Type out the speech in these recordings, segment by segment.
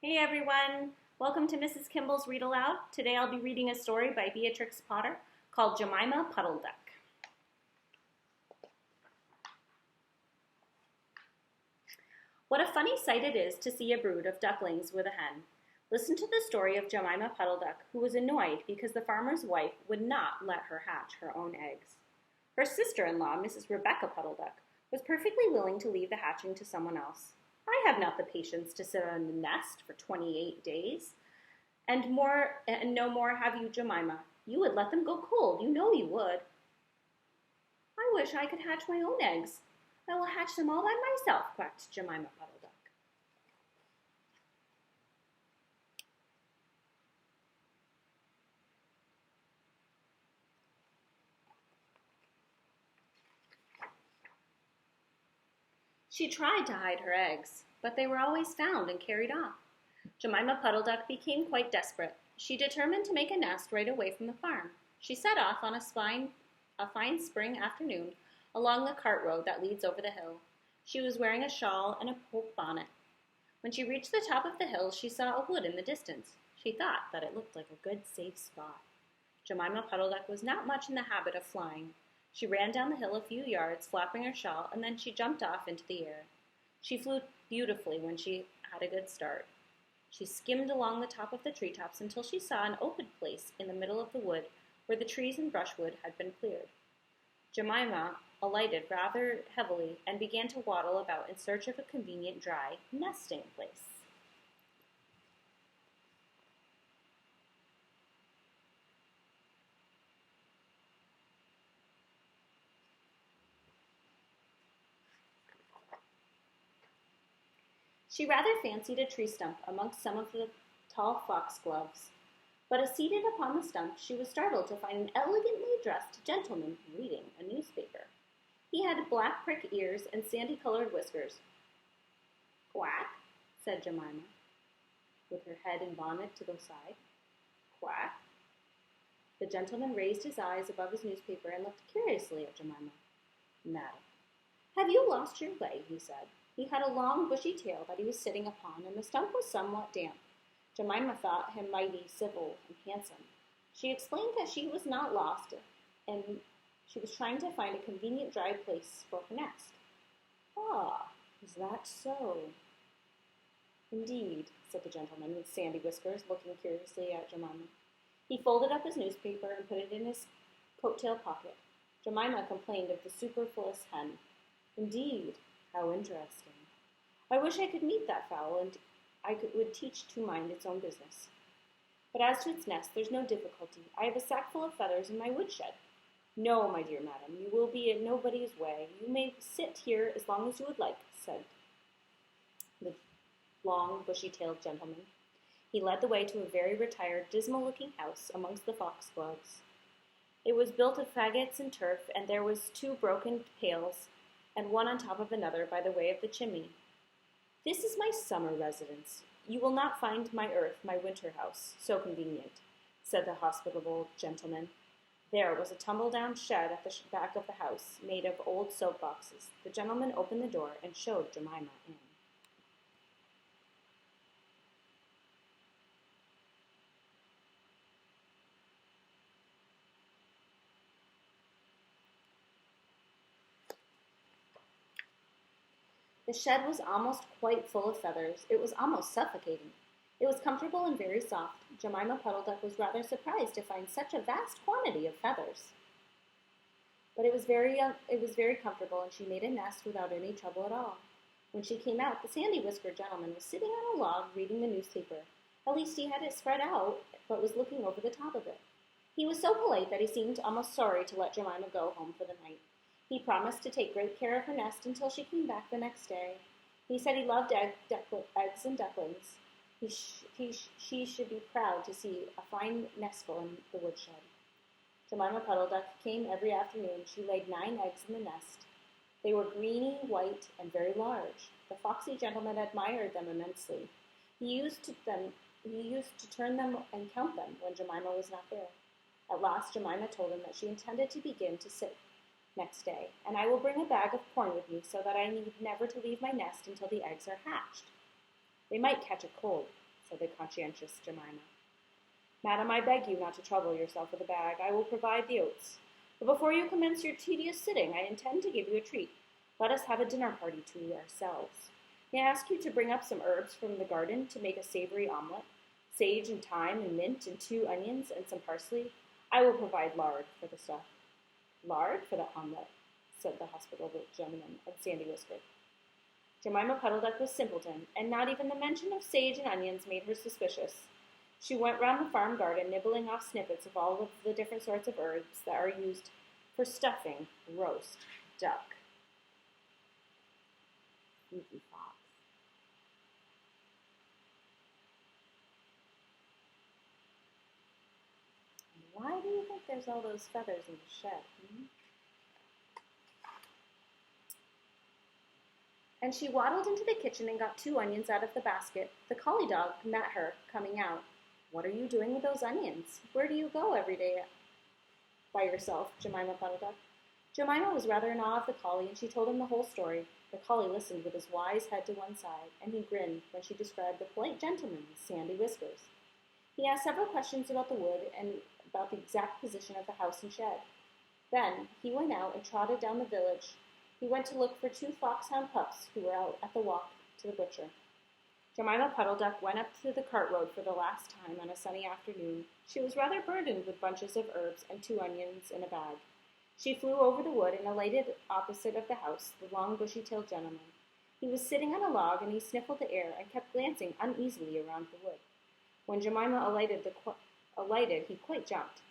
Hey everyone! Welcome to Mrs. Kimball's Read Aloud. Today I'll be reading a story by Beatrix Potter called Jemima Puddle Duck. What a funny sight it is to see a brood of ducklings with a hen. Listen to the story of Jemima Puddle Duck, who was annoyed because the farmer's wife would not let her hatch her own eggs. Her sister-in-law, Mrs. Rebecca Puddle Duck, was perfectly willing to leave the hatching to someone else. I have not the patience to sit on the nest for 28 days. And no more have you, Jemima. You would let them go cold. You know you would. I wish I could hatch my own eggs. I will hatch them all by myself, quacked Jemima Puddle Duck. She tried to hide her eggs, but they were always found and carried off. Jemima Puddle Duck became quite desperate. She determined to make a nest right away from the farm. She set off on a fine spring afternoon along the cart road that leads over the hill. She was wearing a shawl and a poke bonnet. When she reached the top of the hill, she saw a wood in the distance. She thought that it looked like a good, safe spot. Jemima Puddle Duck was not much in the habit of flying. She ran down the hill a few yards, flapping her shawl, and then she jumped off into the air. She flew beautifully when she had a good start. She skimmed along the top of the treetops until she saw an open place in the middle of the wood where the trees and brushwood had been cleared. Jemima alighted rather heavily and began to waddle about in search of a convenient dry nesting place. She rather fancied a tree stump amongst some of the tall foxgloves, but as seated upon the stump, she was startled to find an elegantly dressed gentleman reading a newspaper. He had black prick ears and sandy-colored whiskers. "Quack," said Jemima, with her head and bonnet to the side. "Quack." The gentleman raised his eyes above his newspaper and looked curiously at Jemima. "Madam, have you lost your way?" he said. He had a long, bushy tail that he was sitting upon, and the stump was somewhat damp. Jemima thought him mighty civil and handsome. She explained that she was not lost, and she was trying to find a convenient dry place for her nest. "Ah, is that so?" "Indeed," said the gentleman with sandy whiskers, looking curiously at Jemima. He folded up his newspaper and put it in his coat-tail pocket. Jemima complained of the superfluous hen. "Indeed, how interesting. I wish I could meet that fowl, and would teach to mind its own business. But as to its nest, there's no difficulty. I have a sack full of feathers in my woodshed." "No, my dear madam, you will be in nobody's way. You may sit here as long as you would like," said the long, bushy-tailed gentleman. He led the way to a very retired, dismal-looking house amongst the foxgloves. It was built of faggots and turf, and there was 2 broken pails, and one on top of another by the way of the chimney. "This is my summer residence. You will not find my earth, my winter house, so convenient," said the hospitable gentleman. There was a tumble-down shed at the back of the house, made of old soap boxes. The gentleman opened the door and showed Jemima in. The shed was almost quite full of feathers. It was almost suffocating. It was comfortable and very soft. Jemima Puddle Duck was rather surprised to find such a vast quantity of feathers. But it was very comfortable, and she made a nest without any trouble at all. When she came out, the sandy-whiskered gentleman was sitting on a log reading the newspaper. At least he had it spread out, but was looking over the top of it. He was so polite that he seemed almost sorry to let Jemima go home for the night. He promised to take great care of her nest until she came back the next day. He said he loved eggs and ducklings. She should be proud to see a fine nestful in the woodshed. Jemima Puddle Duck came every afternoon. She laid 9 eggs in the nest. They were greeny, white, and very large. The foxy gentleman admired them immensely. He used to turn them and count them when Jemima was not there. At last Jemima told him that she intended to begin to sit next day, "and I will bring a bag of corn with me so that I need never to leave my nest until the eggs are hatched. They might catch a cold." said the conscientious Jemima. Madam, I beg you not to trouble yourself with a bag. I will provide the oats. But before you commence your tedious sitting, I intend to give you a treat. Let us have a dinner party to ourselves. May I ask you to bring up some herbs from the garden to make a savory omelet? Sage and thyme and mint and 2 onions and some parsley. I will provide lard for the stuff. Lard for the omelet, said the hospitable gentleman, and Sandy whispered. Jemima Puddle Duck was simpleton, and not even the mention of sage and onions made her suspicious. She went round the farm garden, nibbling off snippets of all of the different sorts of herbs that are used for stuffing roast duck. Sneaky fox. And why do you think there's all those feathers in the shed? And she waddled into the kitchen and got 2 onions out of the basket. The collie dog met her coming out. What are you doing with those onions? Where do you go every day by yourself, Jemima Puddle Duck? Jemima was rather in awe of the collie, and she told him the whole story. The collie listened with his wise head to one side, and he grinned when she described the polite gentleman with sandy whiskers. He asked several questions about the wood and about the exact position of the house and shed. Then he went out and trotted down the village. He went to look for 2 foxhound pups who were out at the walk to the butcher. Jemima Puddle Duck went up to the cart road for the last time on a sunny afternoon. She was rather burdened with bunches of herbs and 2 onions in a bag. She flew over the wood and alighted opposite of the house, the long bushy-tailed gentleman. He was sitting on a log, and he sniffled the air and kept glancing uneasily around the wood. When Jemima alighted, he quite jumped.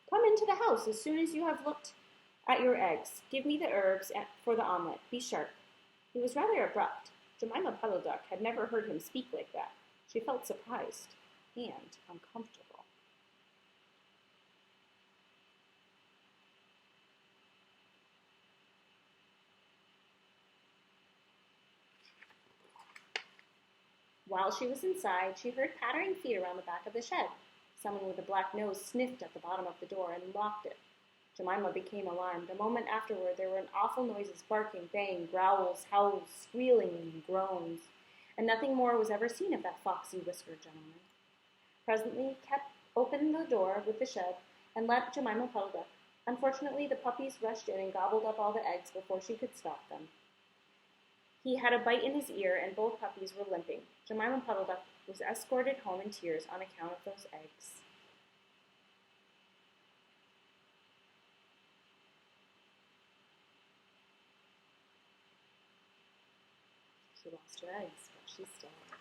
Come into the house as soon as you have looked at your eggs. Give me the herbs for the omelet. Be sharp. He was rather abrupt. Jemima Puddle Duck had never heard him speak like that. She felt surprised and uncomfortable. While she was inside, she heard pattering feet around the back of the shed. Someone with a black nose sniffed at the bottom of the door and locked it. Jemima became alarmed. A moment afterward, there were awful noises, barking, baying, growls, howls, squealing, and groans, and nothing more was ever seen of that foxy whiskered gentleman. Presently, Cat opened the door with the shed and let Jemima Puddle Duck. Unfortunately, the puppies rushed in and gobbled up all the eggs before she could stop them. He had a bite in his ear, and both puppies were limping. Jemima Puddle Duck was escorted home in tears on account of those eggs. She lost her eggs, but she's still alive.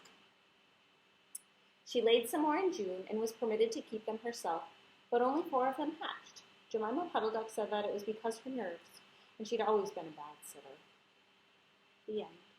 She laid some more in June and was permitted to keep them herself, but only 4 of them hatched. Jemima Puddle Duck said that it was because of her nerves, and she'd always been a bad sitter. The end.